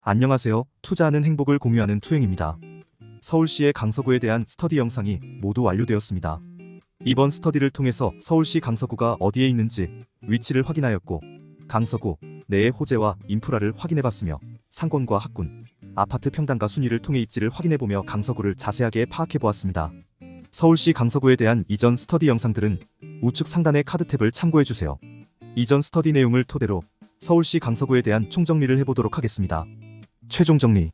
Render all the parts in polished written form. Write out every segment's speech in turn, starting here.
안녕하세요. 투자하는 행복을 공유하는 투행입니다. 서울시의 강서구에 대한 스터디 영상이 모두 완료되었습니다. 이번 스터디를 통해서 서울시 강서구가 어디에 있는지 위치를 확인하였고, 강서구 내의 호재와 인프라를 확인해봤으며, 상권과 학군, 아파트 평당가 순위를 통해 입지를 확인해보며 강서구를 자세하게 파악해보았습니다. 서울시 강서구에 대한 이전 스터디 영상들은 우측 상단의 카드 탭을 참고해주세요. 이전 스터디 내용을 토대로 서울시 강서구에 대한 총정리를 해보도록 하겠습니다. 최종 정리.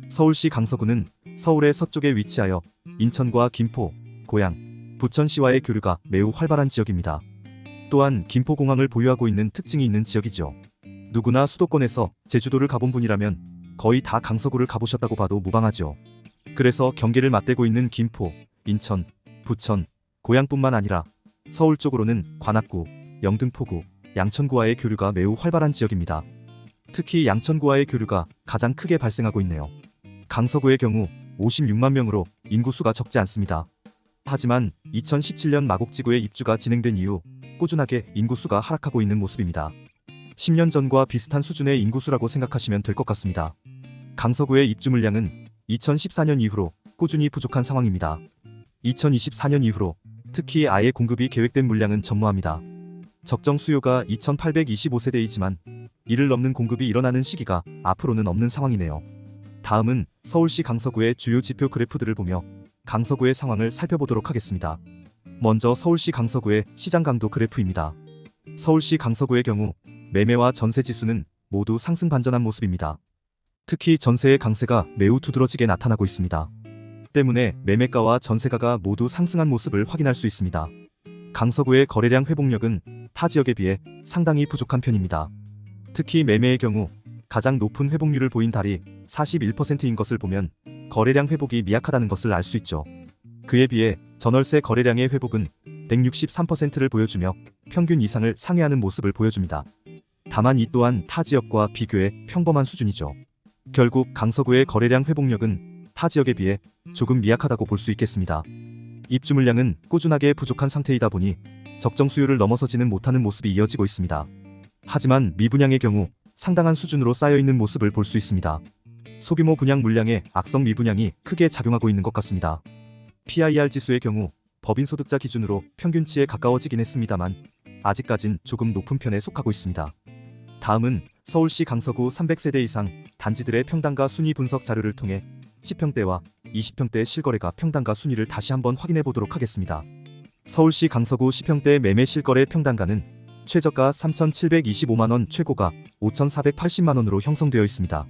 서울시 강서구는 서울의 서쪽에 위치하여 인천과 김포, 고양, 부천시와의 교류가 매우 활발한 지역입니다. 또한 김포공항을 보유하고 있는 특징이 있는 지역이죠. 누구나 수도권에서 제주도를 가본 분이라면 거의 다 강서구를 가보셨다고 봐도 무방하죠. 그래서 경계를 맞대고 있는 김포, 인천, 부천, 고양뿐만 아니라 서울 쪽으로는 관악구, 영등포구, 양천구와의 교류가 매우 활발한 지역입니다. 특히 양천구와의 교류가 가장 크게 발생하고 있네요. 강서구의 경우 56만 명으로 인구수가 적지 않습니다. 하지만 2017년 마곡지구의 입주가 진행된 이후 꾸준하게 인구수가 하락하고 있는 모습입니다. 10년 전과 비슷한 수준의 인구수라고 생각하시면 될 것 같습니다. 강서구의 입주 물량은 2014년 이후로 꾸준히 부족한 상황입니다. 2024년 이후로 특히 아예 공급이 계획된 물량은 전무합니다. 적정 수요가 2825세대이지만 이를 넘는 공급이 일어나는 시기가 앞으로는 없는 상황이네요. 다음은 서울시 강서구의 주요 지표 그래프들을 보며 강서구의 상황을 살펴보도록 하겠습니다. 먼저 서울시 강서구의 시장 강도 그래프입니다. 서울시 강서구의 경우 매매와 전세 지수는 모두 상승 반전한 모습입니다. 특히 전세의 강세가 매우 두드러지게 나타나고 있습니다. 때문에 매매가와 전세가가 모두 상승한 모습을 확인할 수 있습니다. 강서구의 거래량 회복력은 타 지역에 비해 상당히 부족한 편입니다. 특히 매매의 경우 가장 높은 회복률을 보인 달이 41%인 것을 보면 거래량 회복이 미약하다는 것을 알 수 있죠. 그에 비해 전월세 거래량의 회복은 163%를 보여주며 평균 이상을 상회하는 모습을 보여줍니다. 다만 이 또한 타 지역과 비교해 평범한 수준이죠. 결국 강서구의 거래량 회복력은 타 지역에 비해 조금 미약하다고 볼 수 있겠습니다. 입주 물량은 꾸준하게 부족한 상태이다 보니 적정 수요를 넘어서지는 못하는 모습이 이어지고 있습니다. 하지만 미분양의 경우 상당한 수준으로 쌓여있는 모습을 볼 수 있습니다. 소규모 분양 물량에 악성 미분양이 크게 작용하고 있는 것 같습니다. PIR 지수의 경우 법인 소득자 기준으로 평균치에 가까워지긴 했습니다만 아직까진 조금 높은 편에 속하고 있습니다. 다음은 서울시 강서구 300세대 이상 단지들의 평당가 순위 분석 자료를 통해 10평대와 20평대 실거래가 평당가 순위를 다시 한번 확인해 보도록 하겠습니다. 서울시 강서구 10평대 매매 실거래 평당가는 최저가 3,725만원, 최고가 5,480만원으로 형성되어 있습니다.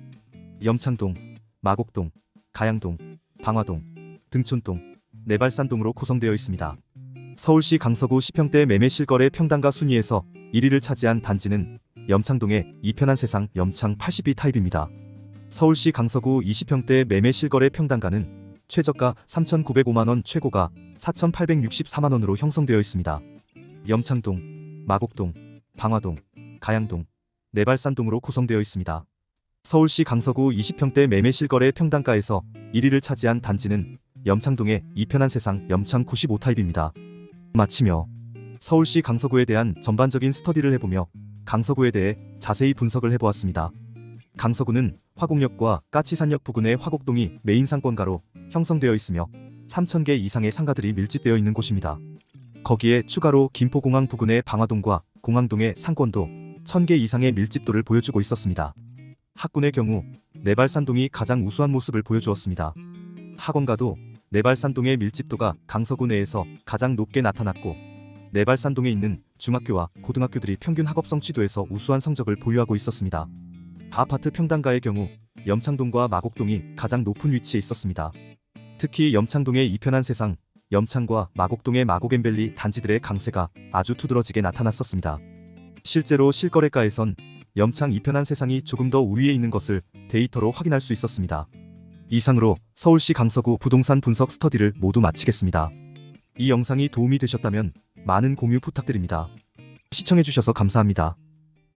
염창동, 마곡동, 가양동, 방화동, 등촌동, 내발산동으로 구성되어 있습니다. 서울시 강서구 10평대 매매 실거래 평당가 순위에서 1위를 차지한 단지는 염창동의 이편한 세상 염창 82 타입입니다. 서울시 강서구 20평대 매매 실거래 평당가는 최저가 3,905만원, 최고가 4,864만원으로 형성되어 있습니다. 염창동, 마곡동, 방화동, 가양동, 내발산동으로 구성되어 있습니다. 서울시 강서구 20평대 매매 실거래 평당가에서 1위를 차지한 단지는 염창동의 이편한 세상 염창 95 타입입니다. 마치며 서울시 강서구에 대한 전반적인 스터디를 해보며 강서구에 대해 자세히 분석을 해보았습니다. 강서구는 화곡역과 까치산역 부근의 화곡동이 메인 상권가로 형성되어 있으며 3,000개 이상의 상가들이 밀집되어 있는 곳입니다. 거기에 추가로 김포공항 부근의 방화동과 공항동의 상권도 1,000개 이상의 밀집도를 보여주고 있었습니다. 학군의 경우 내발산동이 가장 우수한 모습을 보여주었습니다. 학원가도 내발산동의 밀집도가 강서구 내에서 가장 높게 나타났고, 내발산동에 있는 중학교와 고등학교들이 평균 학업 성취도에서 우수한 성적을 보유하고 있었습니다. 아파트 평당가의 경우 염창동과 마곡동이 가장 높은 위치에 있었습니다. 특히 염창동의 이편한 세상 염창과 마곡동의 마곡앤밸리 단지들의 강세가 아주 두드러지게 나타났었습니다. 실제로 실거래가에선 염창 이편한 세상이 조금 더 우위에 있는 것을 데이터로 확인할 수 있었습니다. 이상으로 서울시 강서구 부동산 분석 스터디를 모두 마치겠습니다. 이 영상이 도움이 되셨다면 많은 공유 부탁드립니다. 시청해주셔서 감사합니다.